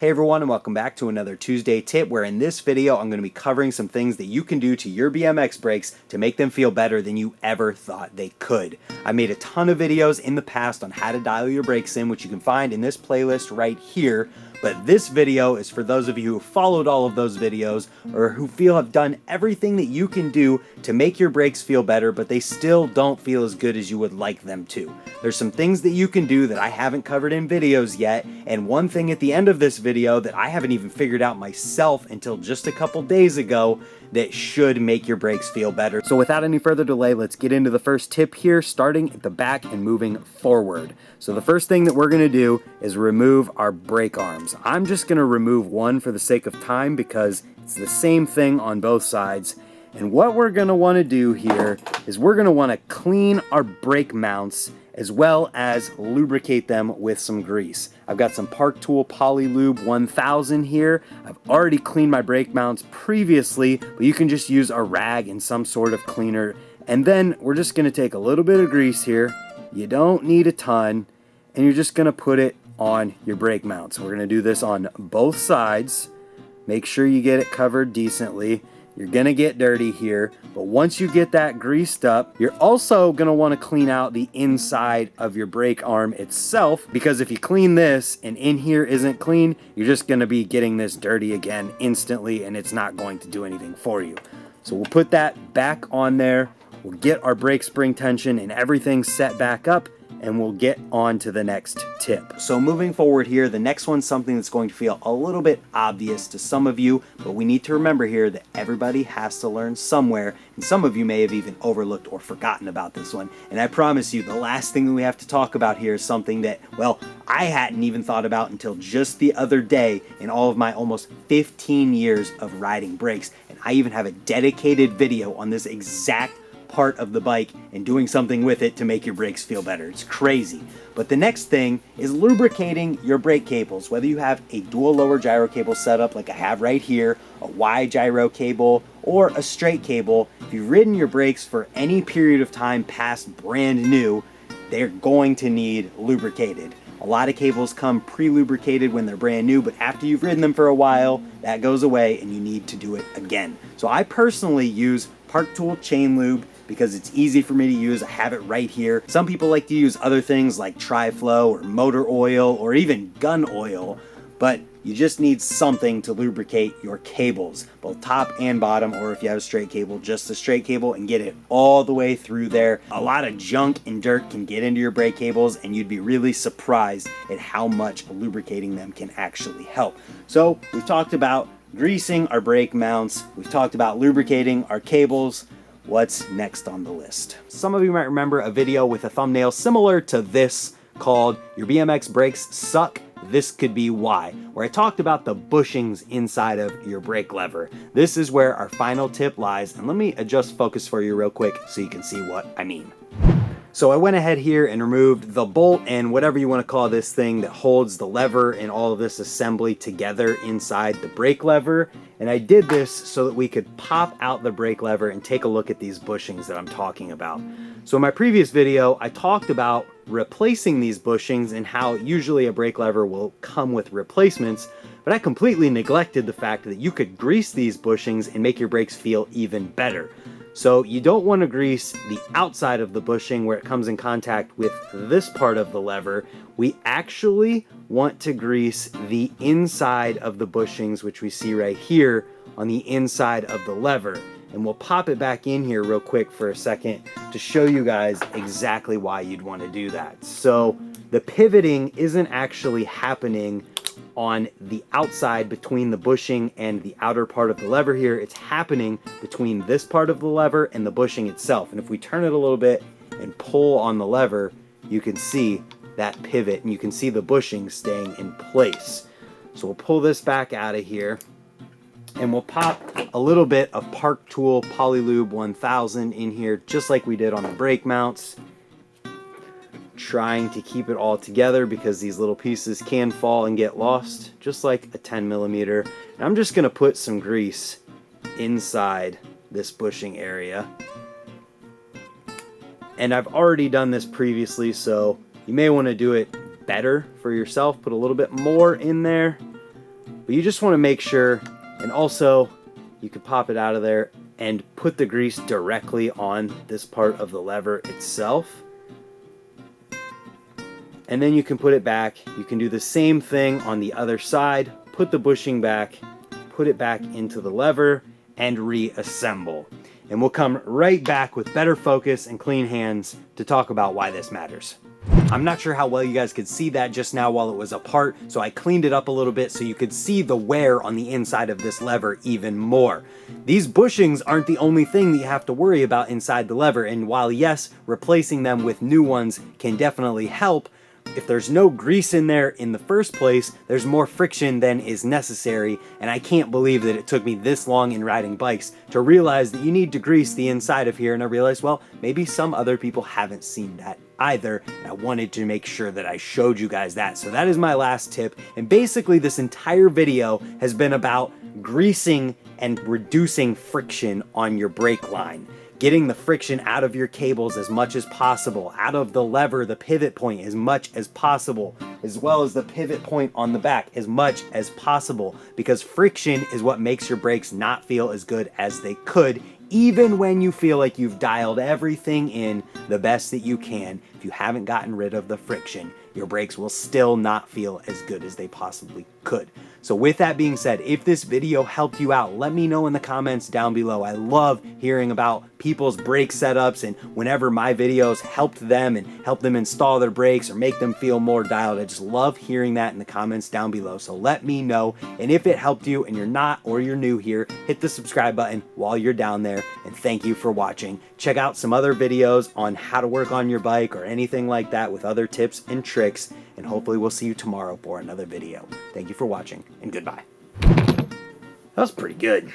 Hey everyone, and welcome back to another Tuesday tip, where in this video I'm going to be covering some things that you can do to your BMX brakes to make them feel better than you ever thought they could. I made a ton of videos in the past on how to dial your brakes in, which you can find in this playlist right here. But this video is for those of you who followed all of those videos or who feel have done everything that you can do to make your brakes feel better, but they still don't feel as good as you would like them to. There's some things that you can do that I haven't covered in videos yet, and one thing at the end of this video that I haven't even figured out myself until just a couple days ago that should make your brakes feel better. So without any further delay, let's get into the first tip here, starting at the back and moving forward. So the first thing that we're gonna do is remove our brake arms. I'm just gonna remove one for the sake of time because it's the same thing on both sides. And what we're gonna wanna do here is we're gonna wanna clean our brake mounts as well as lubricate them with some grease. I've got some Park Tool Poly Lube 1000 here. I've already cleaned my brake mounts previously, but you can just use a rag and some sort of cleaner. And then we're just gonna take a little bit of grease here. You don't need a ton, and you're just gonna put it on your brake mounts. We're gonna do this on both sides. Make sure you get it covered decently. You're gonna get dirty here, but once you get that greased up, you're also gonna wanna clean out the inside of your brake arm itself, because if you clean this and in here isn't clean, you're just gonna be getting this dirty again instantly, and it's not going to do anything for you. So we'll put that back on there. We'll get our brake spring tension and everything set back up, and we'll get on to the next tip. So moving forward here, the next one's something that's going to feel a little bit obvious to some of you, but we need to remember here that everybody has to learn somewhere, and some of you may have even overlooked or forgotten about this one. And I promise you, the last thing that we have to talk about here is something that, well, I hadn't even thought about until just the other day in all of my almost 15 years of riding brakes. And I even have a dedicated video on this exact part of the bike and doing something with it to make your brakes feel better. It's crazy. But the next thing is lubricating your brake cables. Whether you have a dual lower gyro cable setup like I have right here, a Y gyro cable, or a straight cable, if you've ridden your brakes for any period of time past brand new, they're going to need lubricated. A lot of cables come pre-lubricated when they're brand new, but after you've ridden them for a while, that goes away and you need to do it again. So I personally use Park Tool Chain Lube because it's easy for me to use. I have it right here. Some people like to use other things like Tri-Flow or motor oil or even gun oil, but you just need something to lubricate your cables, both top and bottom, or if you have a straight cable, just a straight cable, and get it all the way through there. A lot of junk and dirt can get into your brake cables, and you'd be really surprised at how much lubricating them can actually help. So we've talked about greasing our brake mounts, we've talked about lubricating our cables. What's next on the list? Some of you might remember a video with a thumbnail similar to this called "Your BMX Brakes Suck. This Could Be Why," where I talked about the bushings inside of your brake lever. This is where our final tip lies, and let me adjust focus for you real quick so you can see what I mean. So I went ahead here and removed the bolt and whatever you want to call this thing that holds the lever and all of this assembly together inside the brake lever. And I did this so that we could pop out the brake lever and take a look at these bushings that I'm talking about. So in my previous video, I talked about replacing these bushings and how usually a brake lever will come with replacements, but I completely neglected the fact that you could grease these bushings and make your brakes feel even better. So you don't want to grease the outside of the bushing where it comes in contact with this part of the lever. We actually want to grease the inside of the bushings, which we see right here on the inside of the lever. And we'll pop it back in here real quick for a second to show you guys exactly why you'd want to do that. So the pivoting isn't actually happening on the outside between the bushing and the outer part of the lever here. It's happening between this part of the lever and the bushing itself. And if we turn it a little bit and pull on the lever, you can see that pivot and you can see the bushing staying in place. So we'll pull this back out of here and we'll pop a little bit of Park Tool Poly Lube 1000 in here, just like we did on the brake mounts, trying to keep it all together because these little pieces can fall and get lost, just like a 10mm. And I'm just gonna put some grease inside this bushing area. And I've already done this previously, so you may want to do it better for yourself. Put a little bit more in there. But you just want to make sure, and also you can pop it out of there and put the grease directly on this part of the lever itself. And then you can put it back. You can do the same thing on the other side. Put the bushing back, put it back into the lever, and reassemble. And we'll come right back with better focus and clean hands to talk about why this matters. I'm not sure how well you guys could see that just now while it was apart, so I cleaned it up a little bit so you could see the wear on the inside of this lever even more. These bushings aren't the only thing that you have to worry about inside the lever, and while yes, replacing them with new ones can definitely help, if there's no grease in there in the first place, there's more friction than is necessary, and I can't believe that it took me this long in riding bikes to realize that you need to grease the inside of here, and I realized, well, maybe some other people haven't seen that either, and I wanted to make sure that I showed you guys that. So that is my last tip, and basically this entire video has been about greasing and reducing friction on your brake line. Getting the friction out of your cables as much as possible, out of the lever, the pivot point as much as possible, as well as the pivot point on the back as much as possible, because friction is what makes your brakes not feel as good as they could, even when you feel like you've dialed everything in the best that you can. If you haven't gotten rid of the friction, your brakes will still not feel as good as they possibly could. So with that being said, if this video helped you out, let me know in the comments down below. I love hearing about people's brake setups, and whenever my videos helped them and helped them install their brakes or make them feel more dialed, I just love hearing that in the comments down below. So let me know, and if it helped you and you're not or you're new here, hit the subscribe button while you're down there, and thank you for watching. Check out some other videos on how to work on your bike or anything like that with other tips and tricks, and hopefully we'll see you tomorrow for another video. Thank you for watching, and goodbye. That was pretty good.